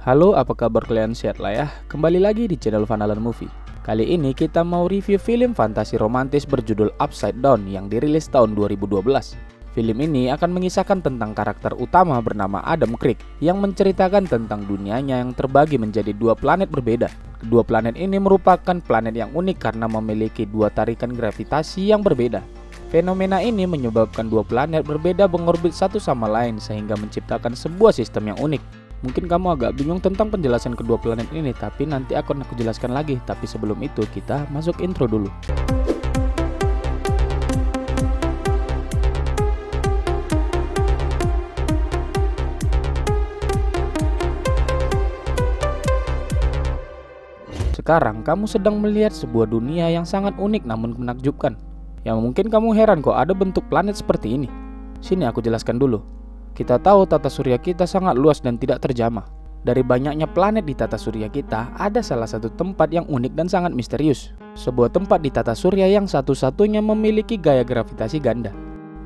Halo, apa kabar kalian, sehat lah ya? Kembali lagi di channel Fanalan Movie. Kali ini kita mau review film fantasi romantis berjudul Upside Down yang dirilis tahun 2012. Film ini akan mengisahkan tentang karakter utama bernama Adam Crick yang menceritakan tentang dunianya yang terbagi menjadi dua planet berbeda. Kedua planet ini merupakan planet yang unik karena memiliki dua tarikan gravitasi yang berbeda. Fenomena ini menyebabkan dua planet berbeda mengorbit satu sama lain sehingga menciptakan sebuah sistem yang unik. Mungkin kamu agak bingung tentang penjelasan kedua planet ini, tapi nanti akan aku jelaskan lagi. Tapi sebelum itu kita masuk intro dulu. Sekarang kamu sedang melihat sebuah dunia yang sangat unik namun menakjubkan. Yang mungkin kamu heran kok ada bentuk planet seperti ini. Sini aku jelaskan dulu. Kita tahu tata surya kita sangat luas dan tidak terjamah. Dari banyaknya planet di tata surya kita, ada salah satu tempat yang unik dan sangat misterius. Sebuah tempat di tata surya yang satu-satunya memiliki gaya gravitasi ganda.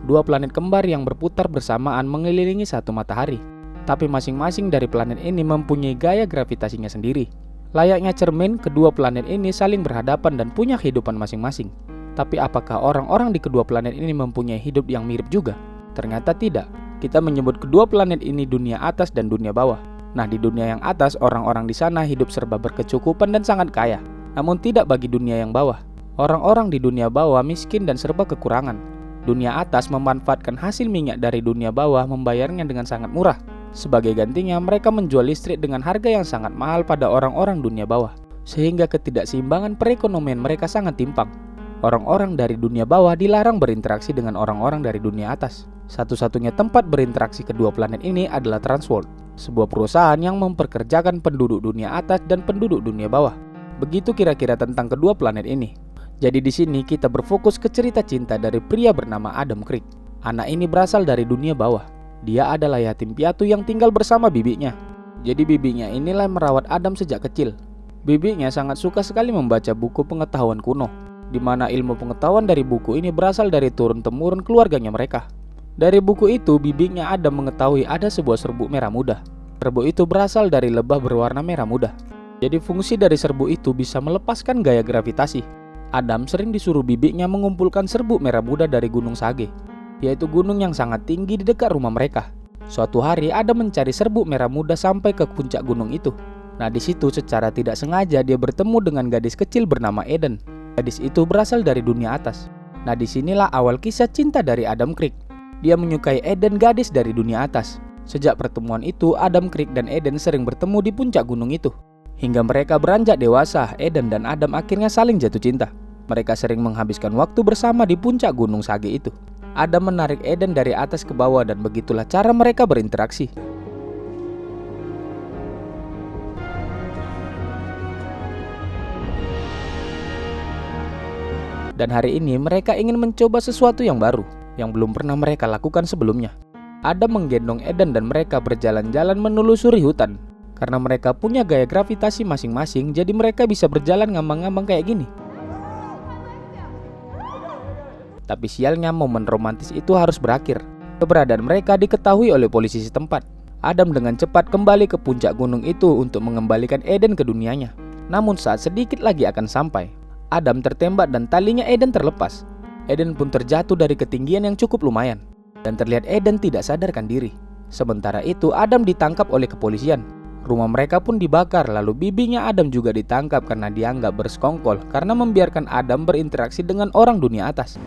Dua planet kembar yang berputar bersamaan mengelilingi satu matahari. Tapi masing-masing dari planet ini mempunyai gaya gravitasinya sendiri. Layaknya cermin, kedua planet ini saling berhadapan dan punya kehidupan masing-masing. Tapi apakah orang-orang di kedua planet ini mempunyai hidup yang mirip juga? Ternyata tidak. Kita menyebut kedua planet ini dunia atas dan dunia bawah. Nah, di dunia yang atas, orang-orang di sana hidup serba berkecukupan dan sangat kaya. Namun tidak bagi dunia yang bawah. Orang-orang di dunia bawah miskin dan serba kekurangan. Dunia atas memanfaatkan hasil minyak dari dunia bawah membayarnya dengan sangat murah. Sebagai gantinya, mereka menjual listrik dengan harga yang sangat mahal pada orang-orang dunia bawah. Sehingga ketidakseimbangan perekonomian mereka sangat timpang. Orang-orang dari dunia bawah dilarang berinteraksi dengan orang-orang dari dunia atas. Satu-satunya tempat berinteraksi kedua planet ini adalah Transworld, sebuah perusahaan yang memperkerjakan penduduk dunia atas dan penduduk dunia bawah. Begitu kira-kira tentang kedua planet ini. Jadi di sini kita berfokus ke cerita cinta dari pria bernama Adam Crick. Anak ini berasal dari dunia bawah. Dia adalah yatim piatu yang tinggal bersama bibinya. Jadi bibinya inilah yang merawat Adam sejak kecil. Bibinya sangat suka sekali membaca buku pengetahuan kuno, di mana ilmu pengetahuan dari buku ini berasal dari turun-temurun keluarganya mereka. Dari buku itu, bibinya Adam mengetahui ada sebuah serbuk merah muda. Serbuk itu berasal dari lebah berwarna merah muda. Jadi fungsi dari serbuk itu bisa melepaskan gaya gravitasi. Adam sering disuruh bibinya mengumpulkan serbuk merah muda dari Gunung Sage, yaitu gunung yang sangat tinggi di dekat rumah mereka. Suatu hari Adam mencari serbuk merah muda sampai ke puncak gunung itu. Nah, di situ secara tidak sengaja dia bertemu dengan gadis kecil bernama Eden. Gadis itu berasal dari dunia atas. Nah, disinilah awal kisah cinta dari Adam Crick. Dia menyukai Eden, gadis dari dunia atas. Sejak pertemuan itu, Adam Crick dan Eden sering bertemu di puncak gunung itu. Hingga mereka beranjak dewasa, Eden dan Adam akhirnya saling jatuh cinta. Mereka sering menghabiskan waktu bersama di puncak gunung Sage itu. Adam menarik Eden dari atas ke bawah dan begitulah cara mereka berinteraksi. Dan hari ini mereka ingin mencoba sesuatu yang baru, yang belum pernah mereka lakukan sebelumnya. Adam menggendong Eden dan mereka berjalan-jalan menelusuri hutan. Karena mereka punya gaya gravitasi masing-masing, jadi mereka bisa berjalan ngambang-ngambang kayak gini. Tapi sialnya momen romantis itu harus berakhir. Keberadaan mereka diketahui oleh polisi setempat. Adam dengan cepat kembali ke puncak gunung itu untuk mengembalikan Eden ke dunianya. Namun saat sedikit lagi akan sampai, Adam tertembak dan talinya Eden terlepas. Eden pun terjatuh dari ketinggian yang cukup lumayan. Dan terlihat Eden tidak sadarkan diri. Sementara itu Adam ditangkap oleh kepolisian. Rumah mereka pun dibakar, lalu bibinya Adam juga ditangkap karena dianggap bersekongkol karena membiarkan Adam berinteraksi dengan orang dunia atas.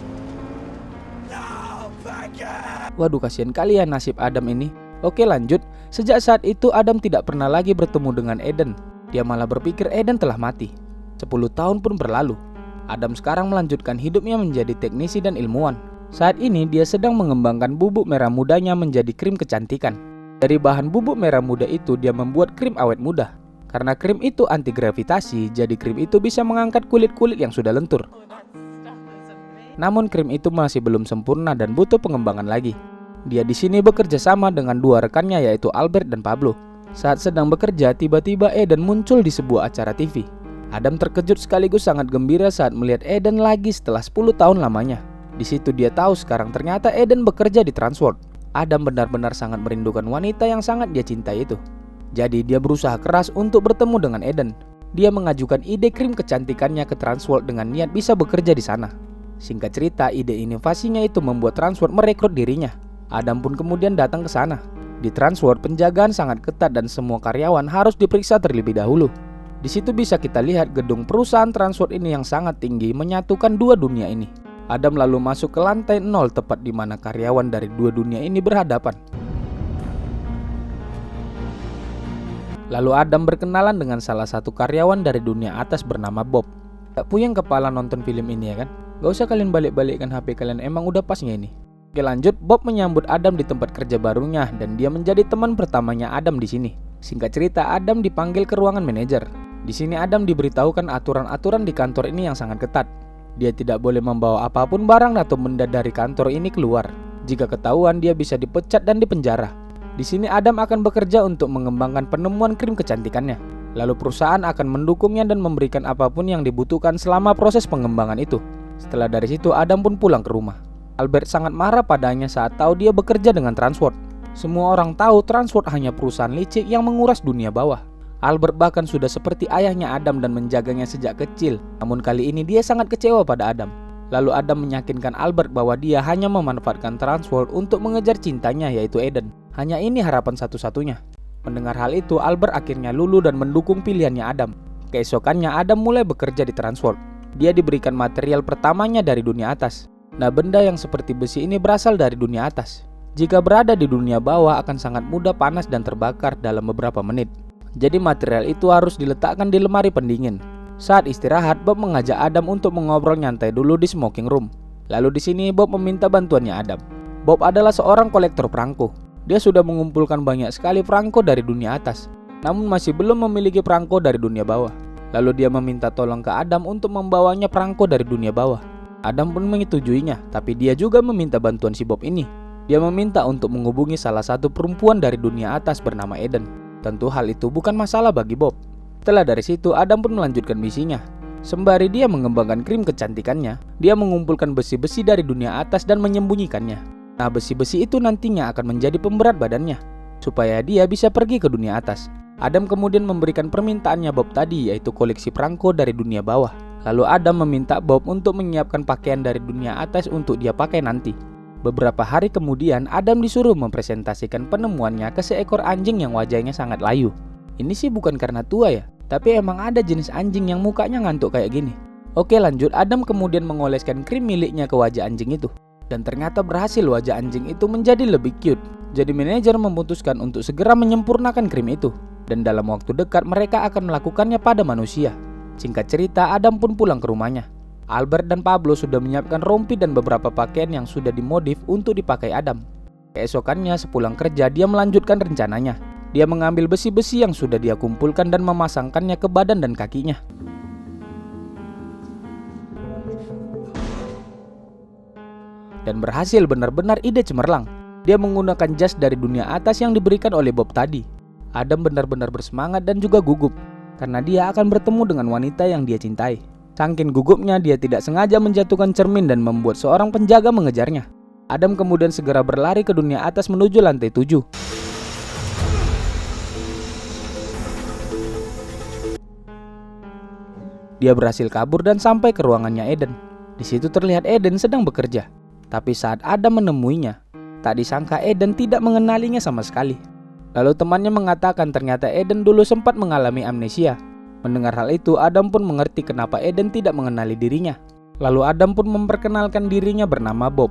Waduh, kasihan kalian nasib Adam ini. Oke, lanjut. Sejak saat itu Adam tidak pernah lagi bertemu dengan Eden. Dia malah berpikir Eden telah mati. 10 tahun pun berlalu. Adam sekarang melanjutkan hidupnya menjadi teknisi dan ilmuwan. Saat ini dia sedang mengembangkan bubuk merah mudanya menjadi krim kecantikan. Dari bahan bubuk merah muda itu dia membuat krim awet muda. Karena krim itu anti gravitasi, jadi krim itu bisa mengangkat kulit-kulit yang sudah lentur. Namun krim itu masih belum sempurna dan butuh pengembangan lagi. Dia di sini bekerja sama dengan dua rekannya yaitu Albert dan Pablo. Saat sedang bekerja, tiba-tiba Eden muncul di sebuah acara TV. Adam terkejut sekaligus sangat gembira saat melihat Eden lagi setelah 10 tahun lamanya. Di situ dia tahu sekarang ternyata Eden bekerja di Transworld. Adam benar-benar sangat merindukan wanita yang sangat dia cintai itu. Jadi dia berusaha keras untuk bertemu dengan Eden. Dia mengajukan ide krim kecantikannya ke Transworld dengan niat bisa bekerja di sana. Singkat cerita, ide inovasinya itu membuat Transworld merekrut dirinya. Adam pun kemudian datang ke sana. Di Transworld, penjagaan sangat ketat dan semua karyawan harus diperiksa terlebih dahulu. Di situ bisa kita lihat gedung perusahaan Transworld ini yang sangat tinggi menyatukan dua dunia ini. Adam lalu masuk ke lantai 0 tepat di mana karyawan dari dua dunia ini berhadapan. Lalu Adam berkenalan dengan salah satu karyawan dari dunia atas bernama Bob. Tak puyeng kepala nonton film ini ya kan? Gak usah kalian balik-balikkan HP kalian, emang udah pasnya ini. Oke lanjut, Bob menyambut Adam di tempat kerja barunya dan dia menjadi teman pertamanya Adam di sini. Singkat cerita, Adam dipanggil ke ruangan manajer. Di sini Adam diberitahukan aturan-aturan di kantor ini yang sangat ketat. Dia tidak boleh membawa apapun barang atau benda dari kantor ini keluar. Jika ketahuan, dia bisa dipecat dan dipenjara. Di sini Adam akan bekerja untuk mengembangkan penemuan krim kecantikannya. Lalu perusahaan akan mendukungnya dan memberikan apapun yang dibutuhkan selama proses pengembangan itu. Setelah dari situ, Adam pun pulang ke rumah. Albert sangat marah padanya saat tahu dia bekerja dengan Transworld. Semua orang tahu Transworld hanya perusahaan licik yang menguras dunia bawah. Albert bahkan sudah seperti ayahnya Adam dan menjaganya sejak kecil. Namun kali ini dia sangat kecewa pada Adam. Lalu Adam meyakinkan Albert bahwa dia hanya memanfaatkan Transworld untuk mengejar cintanya, yaitu Eden. Hanya ini harapan satu-satunya. Mendengar hal itu, Albert akhirnya luluh dan mendukung pilihannya Adam. Keesokannya Adam mulai bekerja di Transworld. Dia diberikan material pertamanya dari dunia atas. Nah, benda yang seperti besi ini berasal dari dunia atas. Jika berada di dunia bawah akan sangat mudah panas dan terbakar dalam beberapa menit. Jadi material itu harus diletakkan di lemari pendingin. Saat istirahat, Bob mengajak Adam untuk mengobrol nyantai dulu di smoking room. Lalu di sini Bob meminta bantuannya Adam. Bob adalah seorang kolektor perangko. Dia sudah mengumpulkan banyak sekali perangko dari dunia atas, namun masih belum memiliki perangko dari dunia bawah. Lalu dia meminta tolong ke Adam untuk membawanya perangko dari dunia bawah. Adam pun menyetujuinya, tapi dia juga meminta bantuan si Bob ini. Dia meminta untuk menghubungi salah satu perempuan dari dunia atas bernama Eden. Tentu hal itu bukan masalah bagi Bob. Setelah dari situ, Adam pun melanjutkan misinya. Sembari dia mengembangkan krim kecantikannya, dia mengumpulkan besi-besi dari dunia atas dan menyembunyikannya. Nah, besi-besi itu nantinya akan menjadi pemberat badannya, supaya dia bisa pergi ke dunia atas. Adam kemudian memberikan permintaannya Bob tadi, yaitu koleksi perangko dari dunia bawah. Lalu Adam meminta Bob untuk menyiapkan pakaian dari dunia atas untuk dia pakai nanti. Beberapa hari kemudian, Adam disuruh mempresentasikan penemuannya ke seekor anjing yang wajahnya sangat layu. Ini sih bukan karena tua ya, tapi emang ada jenis anjing yang mukanya ngantuk kayak gini. Oke lanjut, Adam kemudian mengoleskan krim miliknya ke wajah anjing itu. Dan ternyata berhasil, wajah anjing itu menjadi lebih cute. Jadi manajer memutuskan untuk segera menyempurnakan krim itu. Dan dalam waktu dekat mereka akan melakukannya pada manusia. Singkat cerita, Adam pun pulang ke rumahnya. Albert dan Pablo sudah menyiapkan rompi dan beberapa pakaian yang sudah dimodif untuk dipakai Adam. Keesokannya sepulang kerja, dia melanjutkan rencananya. Dia mengambil besi-besi yang sudah dia kumpulkan dan memasangkannya ke badan dan kakinya. Dan berhasil, benar-benar ide cemerlang. Dia menggunakan jas dari dunia atas yang diberikan oleh Bob tadi. Adam benar-benar bersemangat dan juga gugup, karena dia akan bertemu dengan wanita yang dia cintai. Saking gugupnya, dia tidak sengaja menjatuhkan cermin dan membuat seorang penjaga mengejarnya. Adam kemudian segera berlari ke dunia atas menuju lantai 7. Dia berhasil kabur dan sampai ke ruangannya Eden. Di situ terlihat Eden sedang bekerja. Tapi saat Adam menemuinya, tak disangka Eden tidak mengenalinya sama sekali. Lalu temannya mengatakan ternyata Eden dulu sempat mengalami amnesia. Mendengar hal itu, Adam pun mengerti kenapa Eden tidak mengenali dirinya. Lalu Adam pun memperkenalkan dirinya bernama Bob.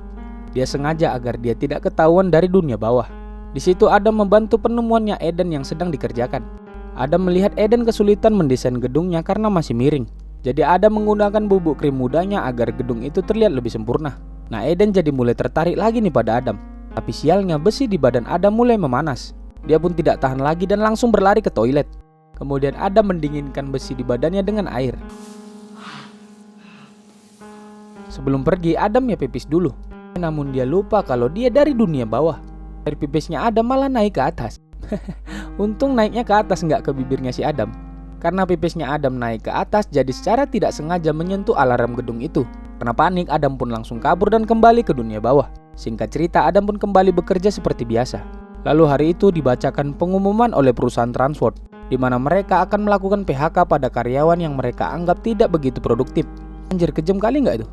Dia sengaja agar dia tidak ketahuan dari dunia bawah. Di situ Adam membantu penemuannya Eden yang sedang dikerjakan. Adam melihat Eden kesulitan mendesain gedungnya karena masih miring. Jadi Adam menggunakan bubuk krim mudanya agar gedung itu terlihat lebih sempurna. Nah, Eden jadi mulai tertarik lagi nih pada Adam. Tapi sialnya, besi di badan Adam mulai memanas. Dia pun tidak tahan lagi dan langsung berlari ke toilet. Kemudian Adam mendinginkan besi di badannya dengan air. Sebelum pergi, Adam ya pipis dulu. Namun dia lupa kalau dia dari dunia bawah. Air pipisnya Adam malah naik ke atas. Untung naiknya ke atas, nggak ke bibirnya si Adam. Karena pipisnya Adam naik ke atas, jadi secara tidak sengaja menyentuh alarm gedung itu. Karena panik, Adam pun langsung kabur dan kembali ke dunia bawah. Singkat cerita, Adam pun kembali bekerja seperti biasa. Lalu hari itu dibacakan pengumuman oleh perusahaan transport di mana mereka akan melakukan PHK pada karyawan yang mereka anggap tidak begitu produktif. Anjir, kejam kali nggak itu?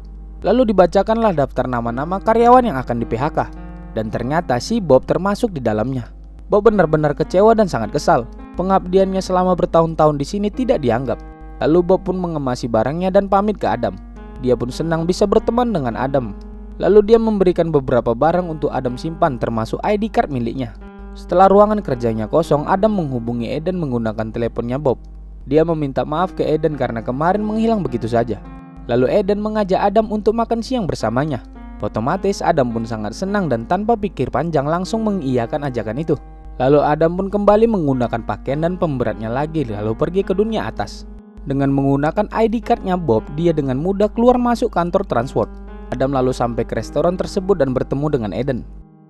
Lalu dibacakanlah daftar nama-nama karyawan yang akan di PHK. Dan ternyata si Bob termasuk di dalamnya. Bob benar-benar kecewa dan sangat kesal. Pengabdiannya selama bertahun-tahun di sini tidak dianggap. Lalu Bob pun mengemasi barangnya dan pamit ke Adam. Dia pun senang bisa berteman dengan Adam. Lalu dia memberikan beberapa barang untuk Adam simpan, termasuk ID card miliknya. Setelah ruangan kerjanya kosong, Adam menghubungi Eden menggunakan teleponnya Bob. Dia meminta maaf ke Eden karena kemarin menghilang begitu saja. Lalu Eden mengajak Adam untuk makan siang bersamanya. Otomatis Adam pun sangat senang dan tanpa pikir panjang langsung mengiyakan ajakan itu. Lalu Adam pun kembali menggunakan pakaian dan pemberatnya lagi, lalu pergi ke dunia atas. Dengan menggunakan ID cardnya Bob, dia dengan mudah keluar masuk kantor transport. Adam lalu sampai ke restoran tersebut dan bertemu dengan Eden.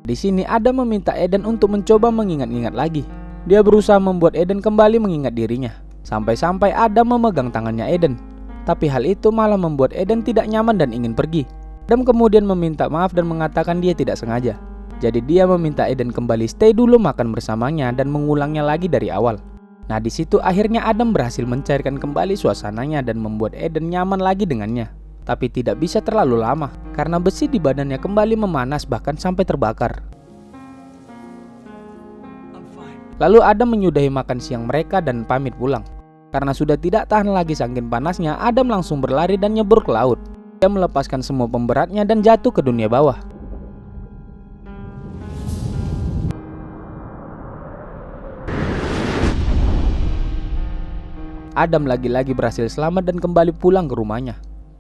Di sini Adam meminta Eden untuk mencoba mengingat-ingat lagi. Dia berusaha membuat Eden kembali mengingat dirinya. Sampai-sampai Adam memegang tangannya Eden. Tapi hal itu malah membuat Eden tidak nyaman dan ingin pergi. Adam kemudian meminta maaf dan mengatakan dia tidak sengaja. Jadi dia meminta Eden kembali stay dulu makan bersamanya dan mengulangnya lagi dari awal. Nah, di situ akhirnya Adam berhasil mencairkan kembali suasananya dan membuat Eden nyaman lagi dengannya. Tapi tidak bisa terlalu lama karena besi di badannya kembali memanas bahkan sampai terbakar. Lalu Adam menyudahi makan siang mereka dan pamit pulang. Karena sudah tidak tahan lagi saking panasnya, Adam langsung berlari dan nyebur ke laut. Dia melepaskan semua pemberatnya dan jatuh ke dunia bawah. Adam lagi-lagi berhasil selamat dan kembali pulang ke rumahnya.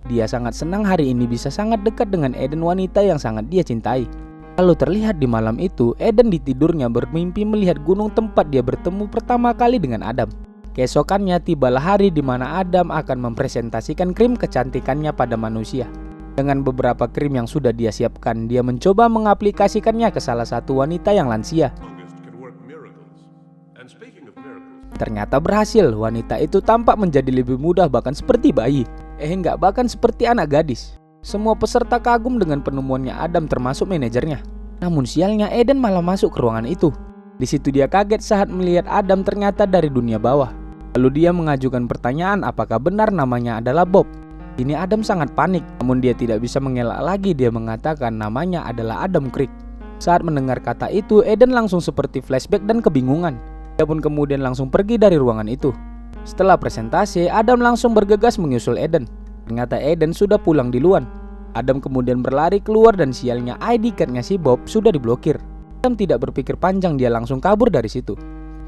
Dia sangat senang hari ini bisa sangat dekat dengan Eden, wanita yang sangat dia cintai. Lalu terlihat di malam itu, Eden di tidurnya bermimpi melihat gunung tempat dia bertemu pertama kali dengan Adam. Keesokannya tibalah hari di mana Adam akan mempresentasikan krim kecantikannya pada manusia. Dengan beberapa krim yang sudah dia siapkan, dia mencoba mengaplikasikannya ke salah satu wanita yang lansia. Ternyata berhasil, wanita itu tampak menjadi lebih muda bahkan seperti bayi. Enggak, bahkan seperti anak gadis. Semua peserta kagum dengan penemuannya Adam termasuk manajernya. Namun sialnya Eden malah masuk ke ruangan itu. Di situ dia kaget saat melihat Adam ternyata dari dunia bawah. Lalu dia mengajukan pertanyaan apakah benar namanya adalah Bob. Ini Adam sangat panik, namun dia tidak bisa mengelak lagi. Dia mengatakan namanya adalah Adam Creek. Saat mendengar kata itu, Eden langsung seperti flashback dan kebingungan. Dia pun kemudian langsung pergi dari ruangan itu. Setelah presentasi, Adam langsung bergegas menyusul Eden. Ternyata Eden sudah pulang duluan. Adam kemudian berlari keluar dan sialnya ID cardnya si Bob sudah diblokir. Adam tidak berpikir panjang, dia langsung kabur dari situ.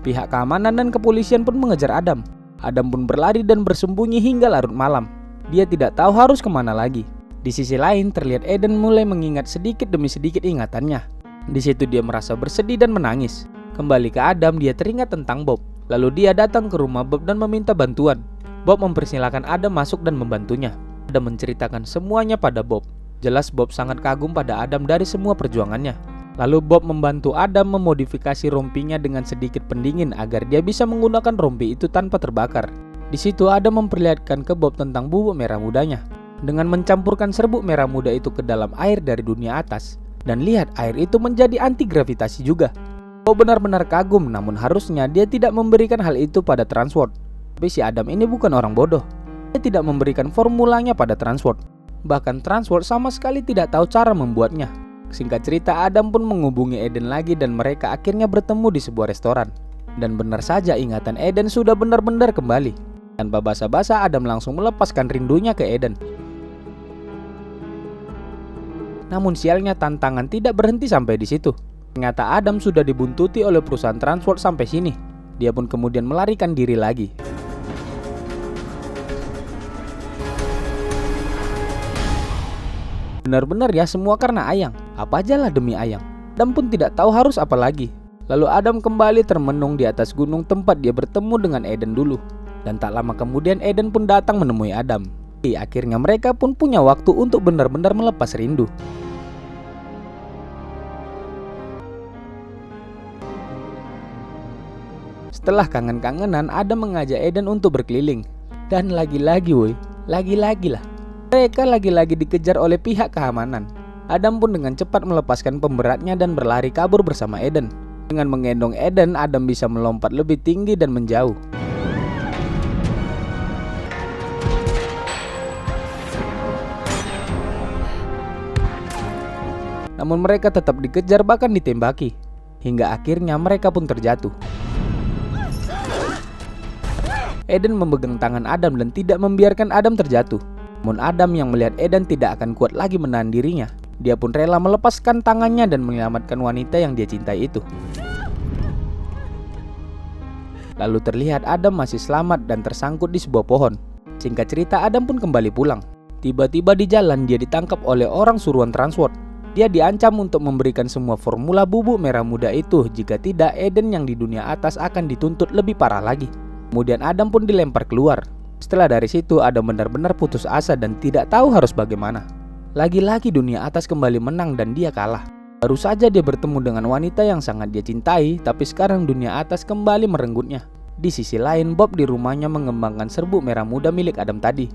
Pihak keamanan dan kepolisian pun mengejar Adam. Adam pun berlari dan bersembunyi hingga larut malam. Dia tidak tahu harus kemana lagi. Di sisi lain terlihat Eden mulai mengingat sedikit demi sedikit ingatannya. Di situ dia merasa bersedih dan menangis. Kembali ke Adam, dia teringat tentang Bob. Lalu dia datang ke rumah Bob dan meminta bantuan. Bob mempersilahkan Adam masuk dan membantunya. Adam menceritakan semuanya pada Bob. Jelas Bob sangat kagum pada Adam dari semua perjuangannya. Lalu Bob membantu Adam memodifikasi rompinya dengan sedikit pendingin agar dia bisa menggunakan rompi itu tanpa terbakar. Di situ Adam memperlihatkan ke Bob tentang bubuk merah mudanya. Dengan mencampurkan serbuk merah muda itu ke dalam air dari dunia atas. Dan lihat, air itu menjadi anti gravitasi juga. Bob benar-benar kagum, namun harusnya dia tidak memberikan hal itu pada transport. Tapi si Adam ini bukan orang bodoh. Dia tidak memberikan formulanya pada transport. Bahkan transport sama sekali tidak tahu cara membuatnya. Singkat cerita, Adam pun menghubungi Eden lagi dan mereka akhirnya bertemu di sebuah restoran. Dan benar saja ingatan Eden sudah benar-benar kembali. Tanpa basa-basa, Adam langsung melepaskan rindunya ke Eden. Namun sialnya tantangan tidak berhenti sampai di situ. Ternyata Adam sudah dibuntuti oleh perusahaan transport sampai sini. Dia pun kemudian melarikan diri lagi. Benar-benar ya, semua karena Ayang. Apa ajalah demi Ayang. Adam pun tidak tahu harus apa lagi. Lalu Adam kembali termenung di atas gunung tempat dia bertemu dengan Eden dulu. Dan tak lama kemudian Eden pun datang menemui Adam. Akhirnya mereka pun punya waktu untuk benar-benar melepas rindu. Setelah kangen-kangenan, Adam mengajak Eden untuk berkeliling. Dan lagi-lagi lah. Mereka lagi-lagi dikejar oleh pihak keamanan. Adam pun dengan cepat melepaskan pemberatnya dan berlari kabur bersama Eden. Dengan menggendong Eden, Adam bisa melompat lebih tinggi dan menjauh. Namun mereka tetap dikejar bahkan ditembaki, hingga akhirnya mereka pun terjatuh. Eden memegang tangan Adam dan tidak membiarkan Adam terjatuh. Namun Adam yang melihat Eden tidak akan kuat lagi menahan dirinya, dia pun rela melepaskan tangannya dan menyelamatkan wanita yang dia cintai itu. Lalu terlihat Adam masih selamat dan tersangkut di sebuah pohon. Singkat cerita, Adam pun kembali pulang. Tiba-tiba di jalan dia ditangkap oleh orang suruhan Transworld. Dia diancam untuk memberikan semua formula bubuk merah muda itu, jika tidak Eden yang di dunia atas akan dituntut lebih parah lagi. Kemudian Adam pun dilempar keluar. Setelah dari situ Adam benar-benar putus asa dan tidak tahu harus bagaimana. Lagi-lagi dunia atas kembali menang dan dia kalah. Baru saja dia bertemu dengan wanita yang sangat dia cintai, tapi sekarang dunia atas kembali merenggutnya. Di sisi lain, Bob di rumahnya mengembangkan serbuk merah muda milik Adam tadi.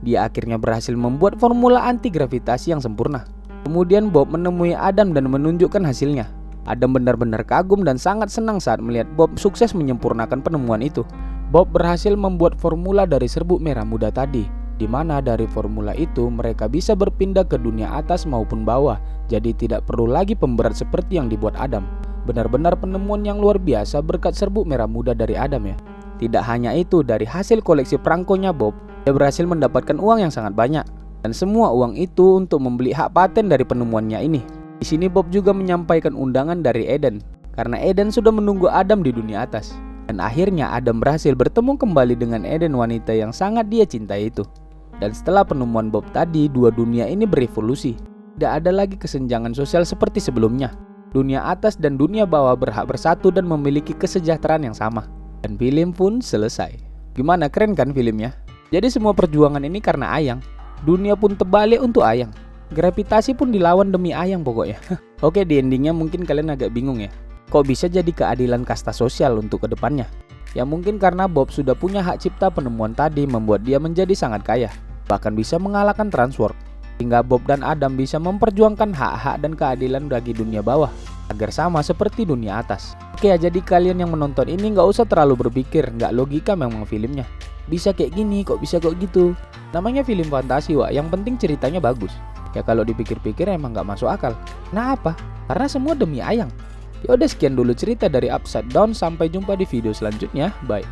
Dia akhirnya berhasil membuat formula anti gravitasi yang sempurna. Kemudian Bob menemui Adam dan menunjukkan hasilnya. Adam benar-benar kagum dan sangat senang saat melihat Bob sukses menyempurnakan penemuan itu. Bob berhasil membuat formula dari serbuk merah muda tadi, di mana dari formula itu mereka bisa berpindah ke dunia atas maupun bawah, jadi tidak perlu lagi pemberat seperti yang dibuat Adam. Benar-benar penemuan yang luar biasa berkat serbuk merah muda dari Adam ya. Tidak hanya itu, dari hasil koleksi perangkonya Bob, dia berhasil mendapatkan uang yang sangat banyak. Dan semua uang itu untuk membeli hak paten dari penemuannya ini. Di sini Bob juga menyampaikan undangan dari Eden, karena Eden sudah menunggu Adam di dunia atas. Dan akhirnya Adam berhasil bertemu kembali dengan Eden, wanita yang sangat dia cintai itu. Dan setelah penemuan Bob tadi, dua dunia ini berevolusi. Tidak ada lagi kesenjangan sosial seperti sebelumnya. Dunia atas dan dunia bawah berhak bersatu dan memiliki kesejahteraan yang sama. Dan film pun selesai. Gimana, keren kan filmnya? Jadi semua perjuangan ini karena Ayang. Dunia pun terbalik untuk Ayang. Gravitasi pun dilawan demi Ayang pokoknya. Oke, di endingnya mungkin kalian agak bingung ya. Kok bisa jadi keadilan kasta sosial untuk kedepannya? Ya mungkin karena Bob sudah punya hak cipta penemuan tadi membuat dia menjadi sangat kaya. Bahkan bisa mengalahkan Transworld. Hingga Bob dan Adam bisa memperjuangkan hak-hak dan keadilan bagi dunia bawah, agar sama seperti dunia atas. Oke, jadi kalian yang menonton ini nggak usah terlalu berpikir, nggak logika memang filmnya. Bisa kayak gini, kok bisa kok gitu. Namanya film fantasi wak, yang penting ceritanya bagus. Ya kalau dipikir-pikir emang nggak masuk akal. Nah apa? Karena semua demi Ayang. Yaudah, sekian dulu cerita dari Upside Down. Sampai jumpa di video selanjutnya. Bye.